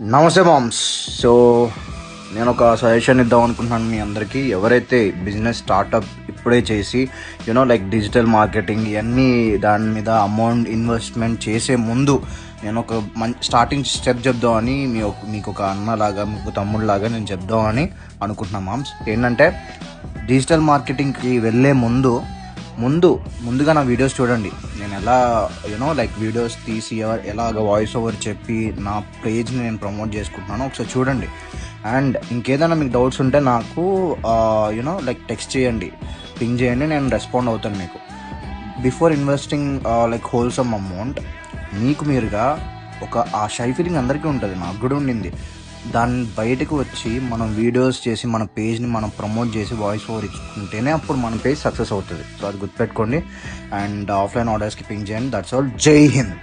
నమస్తే moms. So నేను ఒక సజెషన్ ఇద్దాం అనుకుంటున్నాను మీ అందరికీ. ఎవరైతే బిజినెస్ స్టార్టప్ ఇప్పుడే చేసి లైక్ డిజిటల్ మార్కెటింగ్ ఇవన్నీ దాని మీద అమౌంట్ ఇన్వెస్ట్మెంట్ చేసే ముందు నేను ఒక స్టార్టింగ్ స్టెప్ చెప్దామని మీకు ఒక అన్నలాగా మీకు తమ్ముళ్ళలాగా నేను చెప్దామని అనుకుంటున్నాను మామ్స్. ఏంటంటే డిజిటల్ మార్కెటింగ్కి వెళ్ళే ముందుగా నా వీడియోస్ చూడండి. నేను ఎలా లైక్ వీడియోస్ తీసి ఎలాగ వాయిస్ ఓవర్ చెప్పి నా పేజ్ని నేను ప్రమోట్ చేసుకుంటున్నాను ఒకసారి చూడండి. అండ్ ఇంకేదైనా మీకు డౌట్స్ ఉంటే నాకు లైక్ టెక్స్ట్ చేయండి, పింగ్ చేయండి, నేను రెస్పాండ్ అవుతాను మీకు. Before investing like wholesome amount మీకు మీరుగా ఆ షై ఫీలింగ్ అందరికీ ఉంటుంది, నాకు కూడా ఉండింది. దాన్ని బయటకు వచ్చి మనం వీడియోస్ చేసి మన పేజ్ని మనం ప్రమోట్ చేసి వాయిస్ ఓవర్ ఇచ్చుకుంటేనే అప్పుడు మన పేజ్ సక్సెస్ అవుతుంది. సో అది గుర్తుపెట్టుకోండి. అండ్ ఆఫ్లైన్ ఆర్డర్స్కి పింగ్ చేయండి. That's all. జై హింద్.